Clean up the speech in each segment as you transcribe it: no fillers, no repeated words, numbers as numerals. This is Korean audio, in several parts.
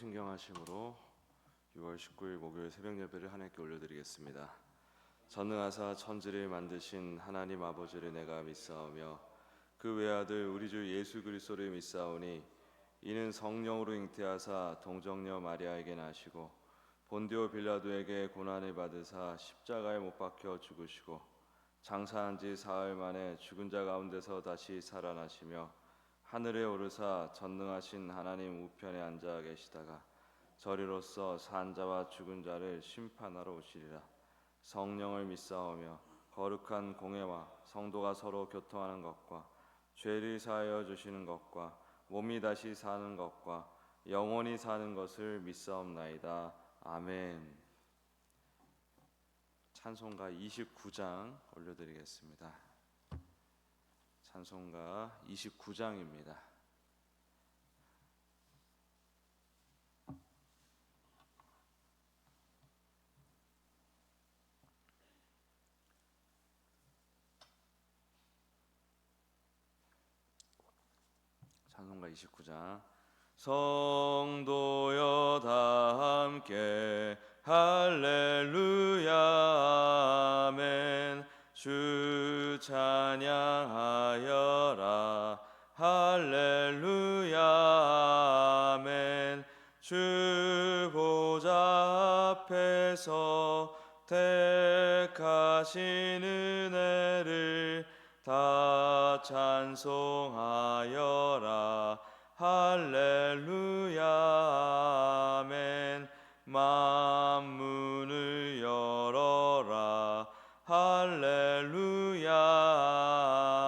신경하심으로 6월 19일 목요일 새벽 예배를 하나님께 올려드리겠습니다. 전능하사 천지를 만드신 하나님 아버지를 내가 믿사오며 그 외아들 우리 주 예수 그리스도를 믿사오니 이는 성령으로 잉태하사 동정녀 마리아에게 나시고 본디오 빌라도에게 고난을 받으사 십자가에 못 박혀 죽으시고 장사한 지 사흘 만에 죽은 자 가운데서 다시 살아나시며 하늘에 오르사 전능하신 하나님 우편에 앉아 계시다가 저리로서 산 자와 죽은 자를 심판하러 오시리라. 성령을 믿사오며 거룩한 공회와 성도가 서로 교통하는 것과 죄를 사하여 주시는 것과 몸이 다시 사는 것과 영원히 사는 것을 믿사옵나이다. 아멘. 찬송가 29장 올려드리겠습니다. 찬송가 29장입니다. 찬송가 29장. 성도여 다 함께 할렐루야 아멘. 주 찬양하여라 할렐루야 아멘. 주 보좌 앞에서 택하신 은혜를 다 찬송하여라 할렐루야 아멘. 만문을 열어라 할렐루야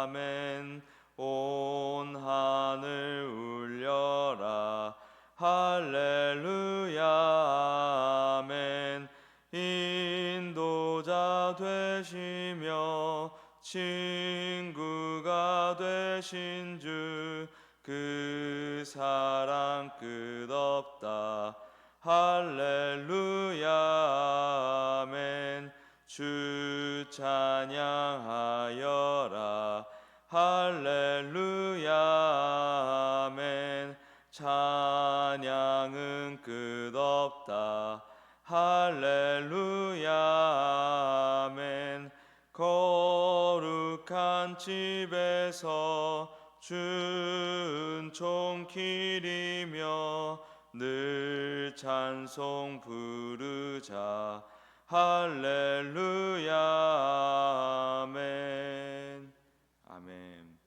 아멘. 온 하늘 울려라 할렐루야 아멘. 인도자 되시며 친구가 되신 주 그 사랑 끝없다 할렐루야 아멘. 주 찬양하여라 할렐루야 아멘. 찬양은 끝없다 할렐루야 아멘. 거룩한 집에서 준총 기리며 늘 찬송 부르자 할렐루야 아멘. 아멘.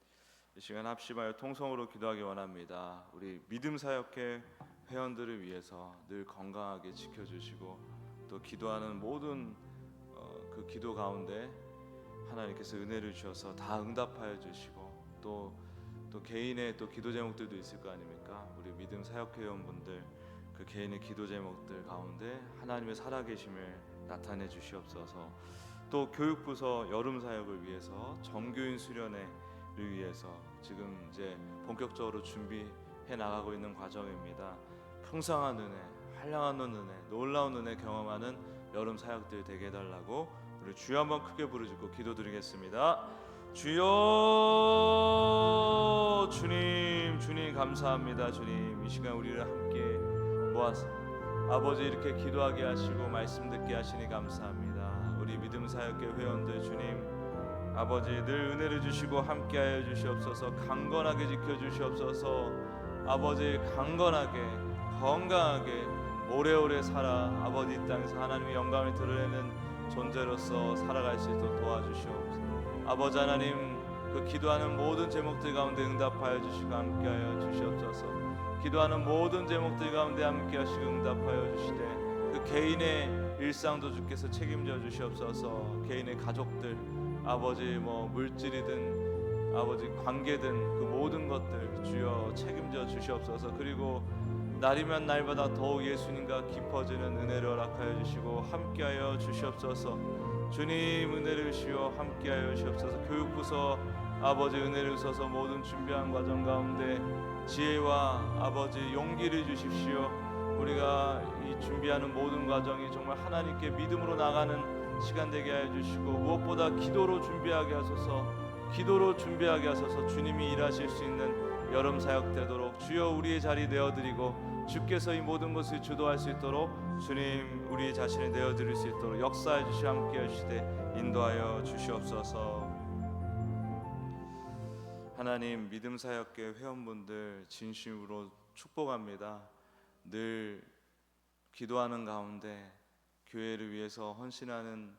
이 시간 합심하여 통성으로 기도하기 원합니다. 우리 믿음사역회 회원들을 위해서 늘 건강하게 지켜주시고 또 기도하는 모든 그 기도 가운데 하나님께서 은혜를 주셔서 다 응답하여 주시고 또 개인의 또 기도 제목들도 있을 거 아닙니까? 우리 믿음 사역회원분들 그 개인의 기도 제목들 가운데 하나님의 살아계심을 나타내 주시옵소서. 또 교육부서 여름 사역을 위해서 정교인 수련회를 위해서 지금 이제 본격적으로 준비해 나가고 있는 과정입니다. 풍성한 은혜, 한량한 은혜, 놀라운 은혜 경험하는 여름 사역들 되게 해달라고 우리 주여 한번 크게 부르짖고 기도드리겠습니다. 주여, 주님 감사합니다. 주님, 이 시간 우리를 함께 모아서 아버지 이렇게 기도하게 하시고 말씀 듣게 하시니 감사합니다. 우리 믿음 사역회 회원들 주님 아버지 늘 은혜를 주시고 함께하여 주시옵소서. 강건하게 지켜주시옵소서. 아버지 강건하게 건강하게 오래오래 살아 아버지 이 땅에서 하나님의 영광을 드러내는 존재로서 살아갈 수 있도록 도와주시옵소서. 아버지 하나님 그 기도하는 모든 제목들 가운데 응답하여 주시고 함께하여 주시옵소서. 기도하는 모든 제목들 가운데 함께하시고 응답하여 주시되 그 개인의 일상도 주께서 책임져 주시옵소서. 개인의 가족들 아버지 물질이든 아버지 관계든 그 모든 것들 주여 책임져 주시옵소서. 그리고 날이면 날마다 더욱 예수님과 깊어지는 은혜를 허락하여 주시고 함께하여 주시옵소서. 주님 은혜를 주시어 함께하여 주시옵소서. 교육부서 아버지 은혜를 주셔서 모든 준비한 과정 가운데 지혜와 아버지 용기를 주십시오. 우리가 이 준비하는 모든 과정이 정말 하나님께 믿음으로 나가는 시간 되게 하여 주시고 무엇보다 기도로 준비하게 하소서. 기도로 준비하게 하소서. 주님이 일하실 수 있는 여름 사역 되도록 주여 우리의 자리 내어드리고 주께서 이 모든 것을 주도할 수 있도록 주님 우리 자신을 내어드릴 수 있도록 역사해 주시 함께 하시되 인도하여 주시옵소서. 하나님, 믿음사역계 회원분들 진심으로 축복합니다. 늘 기도하는 가운데 교회를 위해서 헌신하는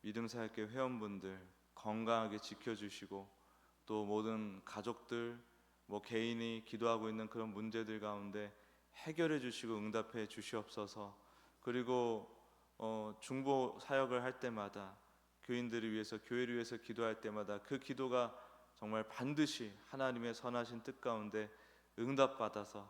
믿음사역계 회원분들 건강하게 지켜주시고, 또 모든 가족들 개인이 기도하고 있는 그런 문제들 가운데 해결해 주시고 응답해 주시옵소서. 그리고 중보 사역을 할 때마다 교인들을 위해서, 교회를 위해서 기도할 때마다 그 기도가 정말 반드시 하나님의 선하신 뜻 가운데 응답받아서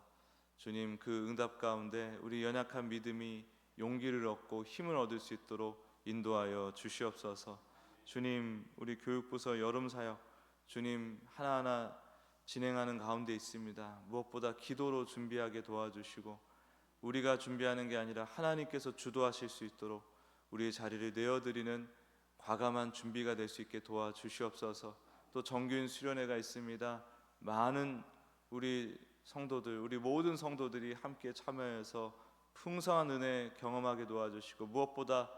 주님 그 응답 가운데 우리 연약한 믿음이 용기를 얻고 힘을 얻을 수 있도록 인도하여 주시옵소서. 주님, 우리 교육부서 여름사역 주님 하나하나 진행하는 가운데 있습니다. 무엇보다 기도로 준비하게 도와주시고, 우리가 준비하는 게 아니라 하나님께서 주도하실 수 있도록 우리의 자리를 내어드리는 과감한 준비가 될 수 있게 도와주시옵소서. 또 정규인 수련회가 있습니다. 많은 우리 성도들, 우리 모든 성도들이 함께 참여해서 풍성한 은혜 경험하게 도와주시고, 무엇보다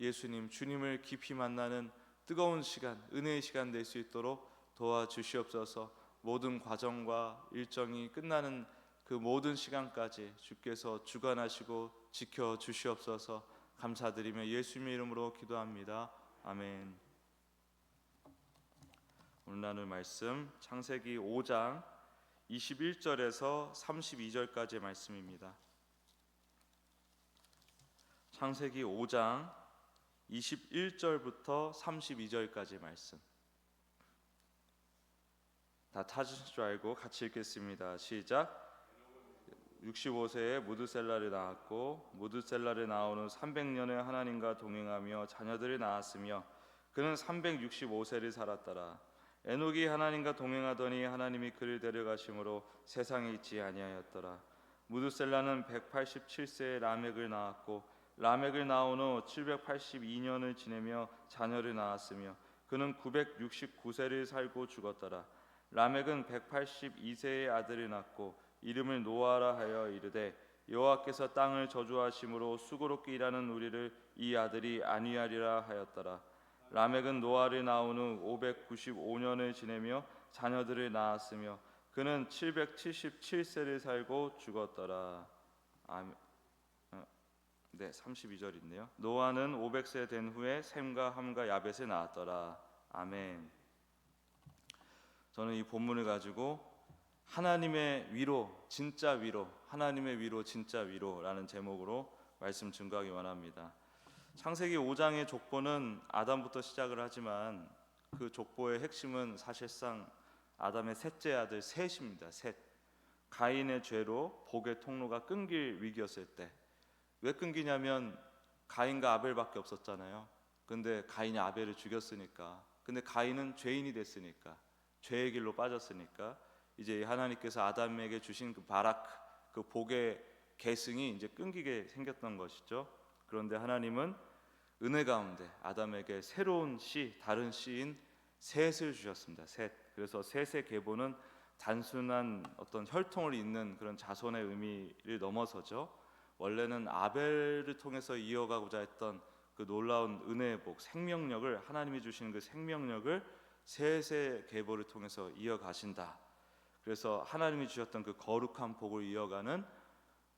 예수님, 주님을 깊이 만나는 뜨거운 시간, 은혜의 시간 될 수 있도록 도와주시옵소서. 모든 과정과 일정이 끝나는 그 모든 시간까지 주께서 주관하시고 지켜주시옵소서. 감사드리며 예수님의 이름으로 기도합니다. 아멘. 오늘 나눌 말씀 창세기 5장 21절에서 32절까지의 말씀입니다. 창세기 5장 21절부터 32절까지의 말씀. 다 찾으실 줄 알고 같이 읽겠습니다. 시작. 65세에 무드셀라를 낳았고, 무드셀라를 낳은 후 300년을 하나님과 동행하며 자녀들을 낳았으며, 그는 365세를 살았더라. 에녹이 하나님과 동행하더니 하나님이 그를 데려가심으로 세상에 있지 아니하였더라. 무드셀라는 187세에 라멕을 낳았고, 라멕을 낳은 후 782년을 지내며 자녀를 낳았으며, 그는 969세를 살고 죽었더라. 라멕은 182세의 아들을 낳고 이름을 노아라 하여 이르되, 여호와께서 땅을 저주하심으로 수고롭게 일하는 우리를 이 아들이 안위하리라 하였더라. 라멕은 노아를 낳은 후 595년을 지내며 자녀들을 낳았으며, 그는 777세를 살고 죽었더라. 32절인데요. 노아는 500세 된 후에 셈과 함과 야벳을 낳았더라. 아멘. 저는 이 본문을 가지고 하나님의 위로, 진짜 위로, 하나님의 위로, 진짜 위로라는 제목으로 말씀 증거하기 원합니다. 창세기 5장의 족보는 아담부터 시작을 하지만 그 족보의 핵심은 사실상 아담의 셋째 아들 셋입니다. 셋. 가인의 죄로 복의 통로가 끊길 위기였을 때, 왜 끊기냐면 가인과 아벨밖에 없었잖아요. 근데 가인이 아벨을 죽였으니까, 근데 가인은 죄인이 됐으니까, 죄의 길로 빠졌으니까 이제 하나님께서 아담에게 주신 그 바라크, 그 복의 계승이 이제 끊기게 생겼던 것이죠. 그런데 하나님은 은혜 가운데 아담에게 새로운 씨, 다른 씨인 셋을 주셨습니다. 셋. 그래서 셋의 계보는 단순한 어떤 혈통을 잇는 그런 자손의 의미를 넘어서죠. 원래는 아벨을 통해서 이어가고자 했던 그 놀라운 은혜의 복, 생명력을, 하나님이 주시는 그 생명력을 셋의 계보를 통해서 이어가신다. 그래서 하나님이 주셨던 그 거룩한 복을 이어가는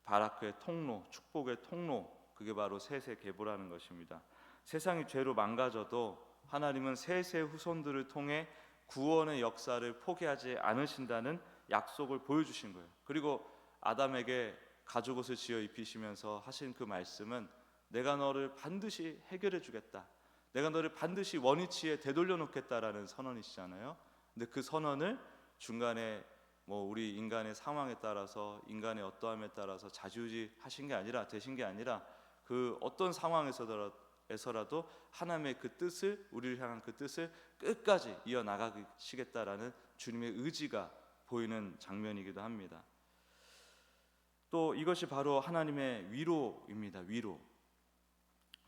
바라크의 통로, 축복의 통로, 그게 바로 셋의 계보라는 것입니다. 세상이 죄로 망가져도 하나님은 셋의 후손들을 통해 구원의 역사를 포기하지 않으신다는 약속을 보여주신 거예요. 그리고 아담에게 가죽옷을 지어 입히시면서 하신 그 말씀은, 내가 너를 반드시 해결해 주겠다, 내가 너를 반드시 원위치에 되돌려 놓겠다라는 선언이시잖아요. 근데 그 선언을 중간에 우리 인간의 상황에 따라서, 인간의 어떠함에 따라서 좌지우지 하신 게 아니라, 되신 게 아니라, 그 어떤 상황에서라도 하나님의 그 뜻을, 우리를 향한 그 뜻을 끝까지 이어나가시겠다라는 주님의 의지가 보이는 장면이기도 합니다. 또 이것이 바로 하나님의 위로입니다. 위로.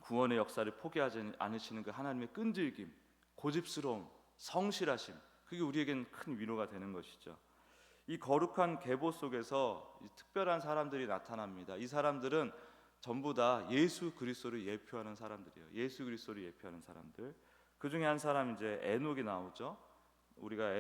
구원의 역사를 포기하지 않으시는 그 하나님의 끈질김, 고집스러움, 성실하심, 그게 우리에겐 큰 위로가 되는 것이죠. 이 거룩한 계보 속에서 특별한 사람들이 나타납니다. 이 사람들은 전부 다 예수 그리스도를 예표하는 사람들이에요. 예수 그리스도를 예표하는 사람들. 그 중에 한 사람 이제 에녹이 나오죠. 우리가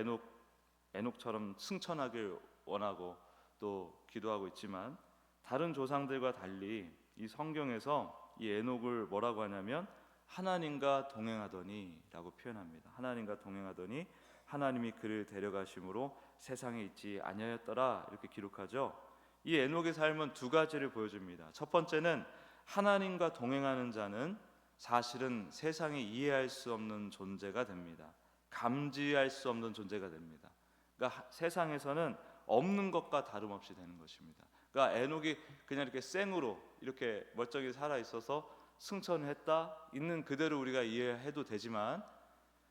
에녹처럼 승천하길 원하고 또 기도하고 있지만 다른 조상들과 달리 이 성경에서 이 에녹을 뭐라고 하냐면 하나님과 동행하더니라고 표현합니다. 하나님과 동행하더니 하나님이 그를 데려가심으로 세상에 있지 아니하였더라 이렇게 기록하죠. 이 에녹의 삶은 두 가지를 보여줍니다. 첫 번째는 하나님과 동행하는 자는 사실은 세상이 이해할 수 없는 존재가 됩니다. 감지할 수 없는 존재가 됩니다. 그러니까 세상에서는 없는 것과 다름없이 되는 것입니다. 그러니까 에녹이 그냥 이렇게 생으로 이렇게 멀쩡히 살아 있어서 승천했다 있는 그대로 우리가 이해해도 되지만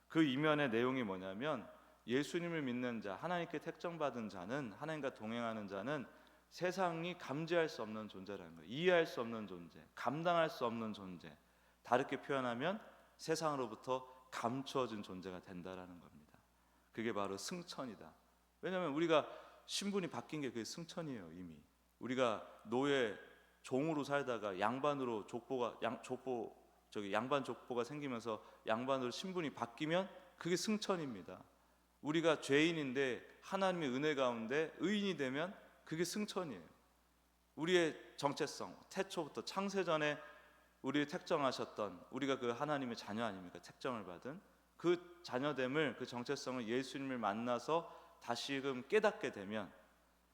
그 이면의 내용이 뭐냐면 예수님을 믿는 자, 하나님께 택정받은 자는, 하나님과 동행하는 자는 세상이 감지할 수 없는 존재라는 거예요. 이해할 수 없는 존재, 감당할 수 없는 존재. 다르게 표현하면 세상으로부터 감추어진 존재가 된다라는 겁니다. 그게 바로 승천이다. 왜냐하면 우리가 신분이 바뀐 게 그게 승천이에요. 이미 우리가 노예 종으로 살다가 양반으로 양반 족보가 생기면서 양반으로 신분이 바뀌면 그게 승천입니다. 우리가 죄인인데 하나님의 은혜 가운데 의인이 되면 그게 승천이에요. 우리의 정체성, 태초부터 창세전에 우리를 택정하셨던 우리가 그 하나님의 자녀 아닙니까? 택정을 받은 그 자녀됨을, 그 정체성을 예수님을 만나서 다시금 깨닫게 되면,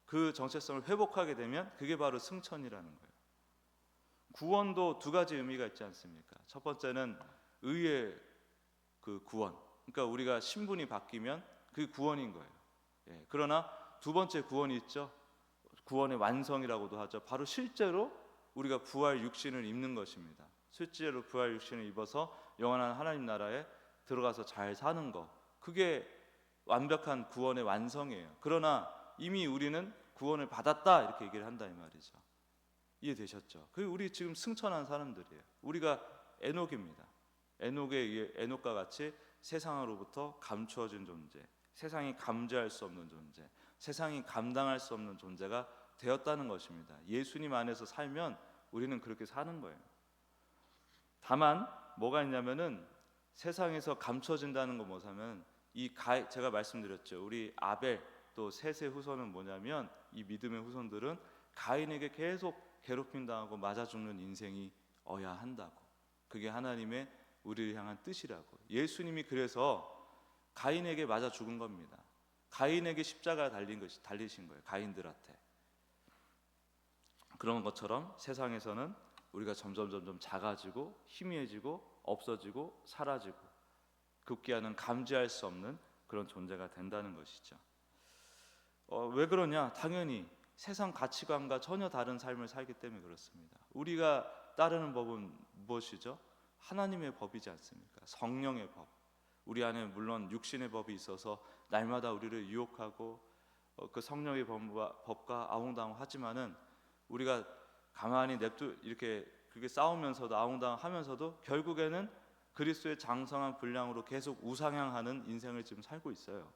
그 정체성을 회복하게 되면 그게 바로 승천이라는 거예요. 구원도 두 가지 의미가 있지 않습니까? 첫 번째는 의의 그 구원, 그러니까 우리가 신분이 바뀌면 그게 구원인 거예요. 예, 그러나 두 번째 구원이 있죠. 구원의 완성이라고도 하죠. 바로 실제로 우리가 부활 육신을 입는 것입니다. 실제로 부활 육신을 입어서 영원한 하나님 나라에 들어가서 잘 사는 것, 그게 완벽한 구원의 완성이에요. 그러나 이미 우리는 구원을 받았다 이렇게 얘기를 한다 이 말이죠. 이해되셨죠? 그 우리 지금 승천한 사람들이에요. 우리가 에녹입니다. 에녹과 같이 세상으로부터 감추어진 존재, 세상이 감지할 수 없는 존재, 세상이 감당할 수 없는 존재가 되었다는 것입니다. 예수님 안에서 살면 우리는 그렇게 사는 거예요. 다만 뭐가 있냐면은 세상에서 감춰진다는 거 뭐냐면 제가 말씀드렸죠. 우리 아벨 또 셋의 후손은 뭐냐면 이 믿음의 후손들은 가인에게 계속 괴롭힘당하고 맞아 죽는 인생이 어야 한다고. 그게 하나님의 우리를 향한 뜻이라고. 예수님이 그래서 가인에게 맞아 죽은 겁니다. 가인에게 십자가 달리신 거예요. 가인들한테. 그런 것처럼 세상에서는 우리가 점점 작아지고 희미해지고 없어지고 사라지고 급기야는 감지할 수 없는 그런 존재가 된다는 것이죠. 왜 그러냐? 당연히 세상 가치관과 전혀 다른 삶을 살기 때문에 그렇습니다. 우리가 따르는 법은 무엇이죠? 하나님의 법이지 않습니까? 성령의 법. 우리 안에 물론 육신의 법이 있어서 날마다 우리를 유혹하고 그 성령의 법과 아웅다웅하지만은 우리가 가만히 이렇게 그렇게 싸우면서도 아웅다웅하면서도 결국에는 그리스도의 장성한 분량으로 계속 우상향하는 인생을 지금 살고 있어요.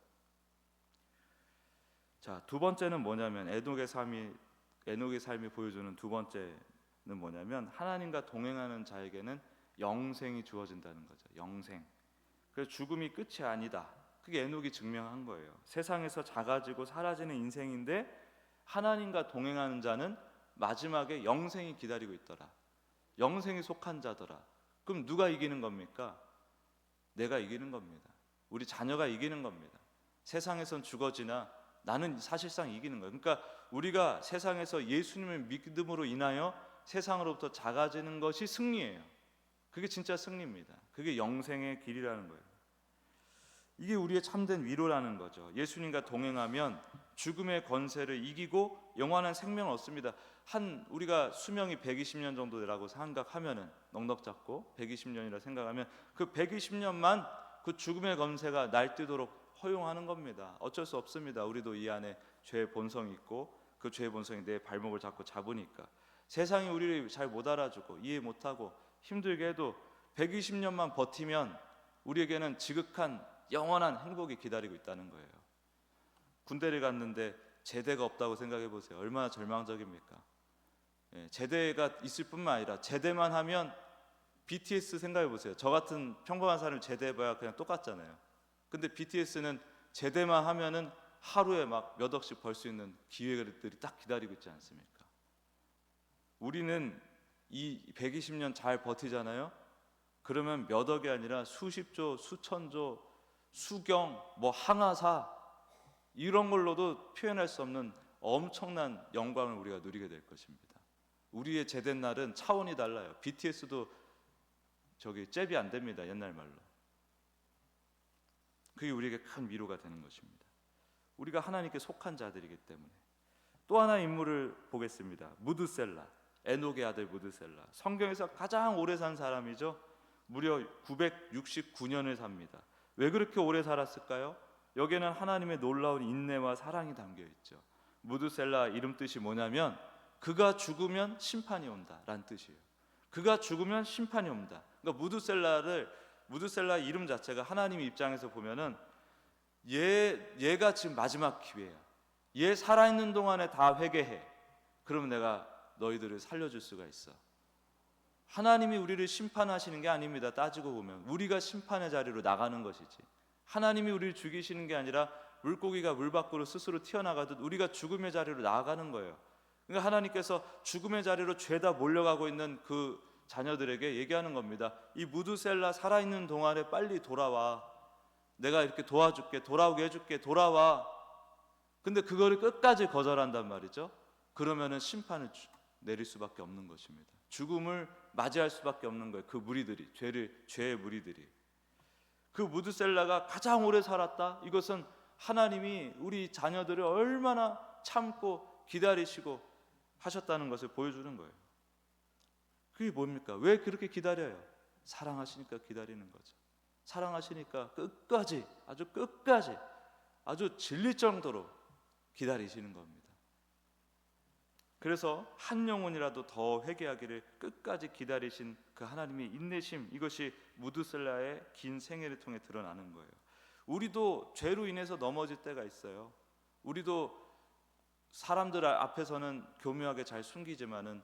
자, 두 번째는 뭐냐면 에녹의 삶이 보여주는 두 번째는 뭐냐면 하나님과 동행하는 자에게는 영생이 주어진다는 거죠. 영생. 그래서 죽음이 끝이 아니다. 그게 에녹이 증명한 거예요. 세상에서 작아지고 사라지는 인생인데 하나님과 동행하는 자는 마지막에 영생이 기다리고 있더라. 영생이 속한 자더라. 그럼 누가 이기는 겁니까? 내가 이기는 겁니다. 우리 자녀가 이기는 겁니다. 세상에선 죽어지나 나는 사실상 이기는 거예요. 그러니까 우리가 세상에서 예수님을 믿음으로 인하여 세상으로부터 작아지는 것이 승리예요. 그게 진짜 승리입니다. 그게 영생의 길이라는 거예요. 이게 우리의 참된 위로라는 거죠. 예수님과 동행하면 죽음의 권세를 이기고 영원한 생명을 얻습니다. 우리가 수명이 120년 정도라고 생각하면은 넉넉 잡고 120년이라 생각하면 그 120년만 그 죽음의 권세가 날뛰도록 허용하는 겁니다. 어쩔 수 없습니다. 우리도 이 안에 죄의 본성이 있고 그 죄의 본성이 내 발목을 자꾸 잡으니까 세상이 우리를 잘 못 알아주고 이해 못하고 힘들게 해도 120년만 버티면 우리에게는 지극한 영원한 행복이 기다리고 있다는 거예요. 군대를 갔는데 제대가 없다고 생각해 보세요. 얼마나 절망적입니까? 제대가 있을 뿐만 아니라 제대만 하면 BTS 생각해 보세요. 저 같은 평범한 사람을 제대해봐야 그냥 똑같잖아요. 근데 BTS는 제대만 하면은 하루에 막 몇 억씩 벌 수 있는 기회들이 딱 기다리고 있지 않습니까? 우리는 이 120년 잘 버티잖아요. 그러면 몇 억이 아니라 수십조, 수천조, 수경, 뭐 항아사 이런 걸로도 표현할 수 없는 엄청난 영광을 우리가 누리게 될 것입니다. 우리의 제된 날은 차원이 달라요. BTS도 저기 잽이 안 됩니다. 옛날 말로. 그게 우리에게 큰 위로가 되는 것입니다. 우리가 하나님께 속한 자들이기 때문에. 또 하나 인물을 보겠습니다. 무드셀라, 에녹의 아들 무드셀라. 성경에서 가장 오래 산 사람이죠. 무려 969년을 삽니다. 왜 그렇게 오래 살았을까요? 여기에는 하나님의 놀라운 인내와 사랑이 담겨 있죠. 무드셀라 이름 뜻이 뭐냐면 그가 죽으면 심판이 온다라는 뜻이에요. 그가 죽으면 심판이 옵니다. 그러니까 무드셀라 이름 자체가 하나님 입장에서 보면은 얘가 지금 마지막 기회야. 얘 살아있는 동안에 다 회개해. 그러면 내가 너희들을 살려줄 수가 있어. 하나님이 우리를 심판하시는 게 아닙니다. 따지고 보면 우리가 심판의 자리로 나가는 것이지. 하나님이 우리를 죽이시는 게 아니라 물고기가 물 밖으로 스스로 튀어나가듯 우리가 죽음의 자리로 나아가는 거예요. 그러니까 하나님께서 죽음의 자리로 죄다 몰려가고 있는 그 자녀들에게 얘기하는 겁니다. 이 무드셀라 살아있는 동안에 빨리 돌아와. 내가 이렇게 도와줄게. 돌아오게 해줄게. 돌아와. 근데 그거를 끝까지 거절한단 말이죠. 그러면은 심판을 내릴 수밖에 없는 것입니다. 죽음을 맞이할 수밖에 없는 거예요. 그 무리들이, 죄의 무리들이. 그 무드셀라가 가장 오래 살았다. 이것은 하나님이 우리 자녀들을 얼마나 참고 기다리시고 하셨다는 것을 보여주는 거예요. 그게 뭡니까? 왜 그렇게 기다려요? 사랑하시니까 기다리는 거죠. 사랑하시니까 끝까지, 아주 질릴 정도로 기다리시는 겁니다. 그래서 한 영혼이라도 더 회개하기를 끝까지 기다리신 그 하나님의 인내심, 이것이 무드셀라의 긴 생애를 통해 드러나는 거예요. 우리도 죄로 인해서 넘어질 때가 있어요. 우리도 사람들 앞에서는 교묘하게 잘 숨기지만은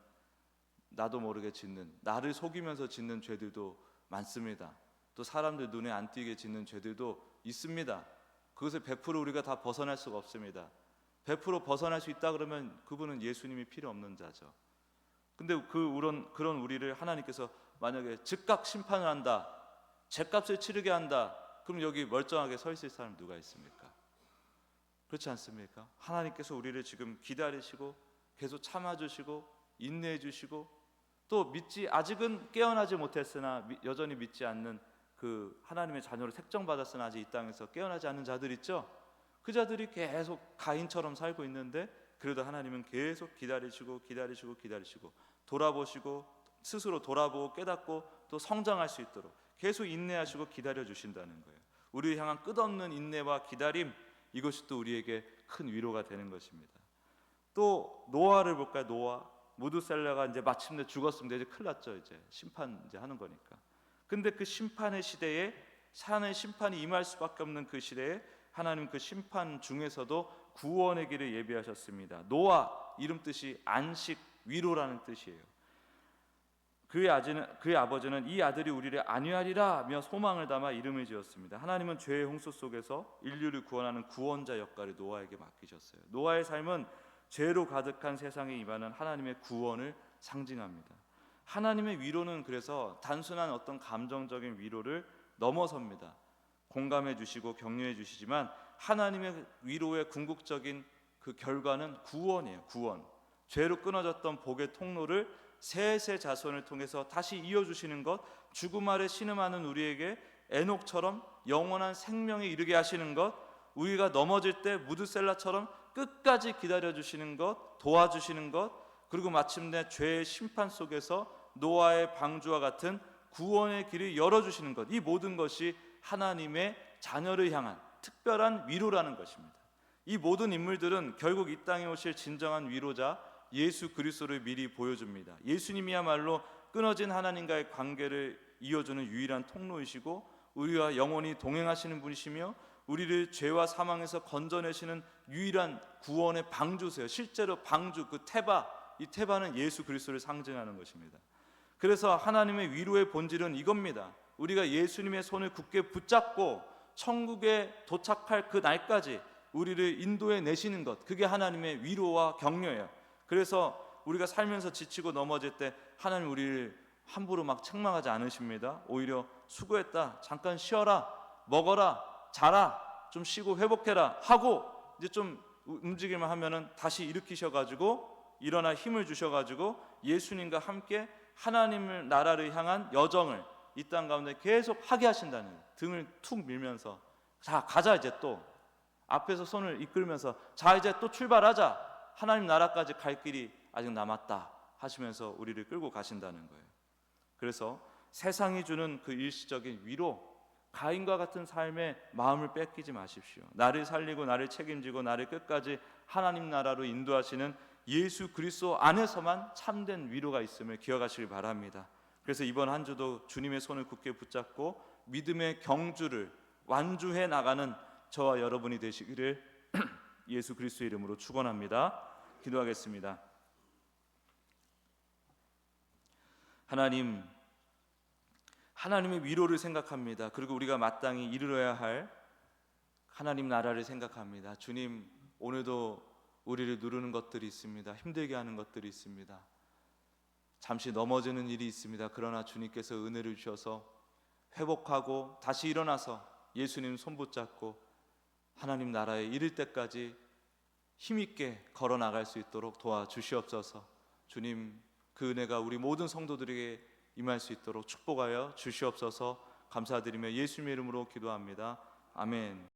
나도 모르게 짓는, 나를 속이면서 짓는 죄들도 많습니다. 또 사람들 눈에 안 띄게 짓는 죄들도 있습니다. 그것을 100% 우리가 다 벗어날 수가 없습니다. 100% 벗어날 수 있다 그러면 그분은 예수님이 필요 없는 자죠. 근데 그런 우리를 하나님께서 만약에 즉각 심판을 한다, 죗값을 치르게 한다, 그럼 여기 멀쩡하게 서 있을 사람 누가 있습니까? 그렇지 않습니까? 하나님께서 우리를 지금 기다리시고 계속 참아주시고 인내해주시고 또 아직은 깨어나지 못했으나 여전히 믿지 않는 그 하나님의 자녀로 택정받았으나 아직 이 땅에서 깨어나지 않는 자들 있죠? 그 자들이 계속 가인처럼 살고 있는데 그래도 하나님은 계속 기다리시고 돌아보시고 스스로 돌아보고 깨닫고 또 성장할 수 있도록 계속 인내하시고 기다려주신다는 거예요. 우리를 향한 끝없는 인내와 기다림, 이것이 또 우리에게 큰 위로가 되는 것입니다. 또 노아를 볼까요? 노아, 무드셀라가 이제 마침내 죽었습니다. 이제 큰일 났죠. 이제 심판 이제 하는 거니까. 근데 그 심판의 시대에 산의 심판이 임할 수밖에 없는 그 시대에 하나님 그 심판 중에서도 구원의 길을 예비하셨습니다. 노아 이름 뜻이 안식, 위로라는 뜻이에요. 그의 아버지는 이 아들이 우리를 안위하리라 하며 소망을 담아 이름을 지었습니다. 하나님은 죄의 홍수 속에서 인류를 구원하는 구원자 역할을 노아에게 맡기셨어요. 노아의 삶은 죄로 가득한 세상에 임하는 하나님의 구원을 상징합니다. 하나님의 위로는 그래서 단순한 어떤 감정적인 위로를 넘어섭니다. 공감해 주시고 격려해 주시지만 하나님의 위로의 궁극적인 그 결과는 구원이에요. 구원. 죄로 끊어졌던 복의 통로를 셋의 자손을 통해서 다시 이어주시는 것, 죽음 아래 신음하는 우리에게 에녹처럼 영원한 생명에 이르게 하시는 것, 우리가 넘어질 때 무드셀라처럼 끝까지 기다려주시는 것, 도와주시는 것, 그리고 마침내 죄의 심판 속에서 노아의 방주와 같은 구원의 길을 열어주시는 것, 이 모든 것이 하나님의 자녀를 향한 특별한 위로라는 것입니다. 이 모든 인물들은 결국 이 땅에 오실 진정한 위로자 예수 그리스도를 미리 보여줍니다. 예수님이야말로 끊어진 하나님과의 관계를 이어주는 유일한 통로이시고 우리와 영원히 동행하시는 분이시며 우리를 죄와 사망에서 건져내시는 유일한 구원의 방주세요. 실제로 방주, 그 테바, 이 테바는 예수 그리스도를 상징하는 것입니다. 그래서 하나님의 위로의 본질은 이겁니다. 우리가 예수님의 손을 굳게 붙잡고 천국에 도착할 그 날까지 우리를 인도해 내시는 것, 그게 하나님의 위로와 격려예요. 그래서 우리가 살면서 지치고 넘어질 때 하나님 우리를 함부로 막 책망하지 않으십니다. 오히려 수고했다, 잠깐 쉬어라, 먹어라, 자라, 좀 쉬고 회복해라 하고 이제 좀 움직일만 하면은 다시 일으키셔가지고 일어나 힘을 주셔가지고 예수님과 함께 하나님을 나라를 향한 여정을 이 땅 가운데 계속 하게 하신다는 거예요. 등을 툭 밀면서 자 가자, 이제 또 앞에서 손을 이끌면서 자 이제 또 출발하자, 하나님 나라까지 갈 길이 아직 남았다 하시면서 우리를 끌고 가신다는 거예요. 그래서 세상이 주는 그 일시적인 위로, 가인과 같은 삶의 마음을 뺏기지 마십시오. 나를 살리고 나를 책임지고 나를 끝까지 하나님 나라로 인도하시는 예수 그리스도 안에서만 참된 위로가 있음을 기억하시길 바랍니다. 그래서 이번 한 주도 주님의 손을 굳게 붙잡고 믿음의 경주를 완주해 나가는 저와 여러분이 되시기를 예수 그리스도의 이름으로 축원합니다. 기도하겠습니다. 하나님의 위로를 생각합니다. 그리고 우리가 마땅히 이루어야 할 하나님 나라를 생각합니다. 주님, 오늘도 우리를 누르는 것들이 있습니다. 힘들게 하는 것들이 있습니다. 잠시 넘어지는 일이 있습니다. 그러나 주님께서 은혜를 주셔서 회복하고 다시 일어나서 예수님 손 붙잡고 하나님 나라에 이를 때까지 힘있게 걸어 나갈 수 있도록 도와주시옵소서. 주님, 그 은혜가 우리 모든 성도들에게 임할 수 있도록 축복하여 주시옵소서. 감사드리며 예수님의 이름으로 기도합니다. 아멘.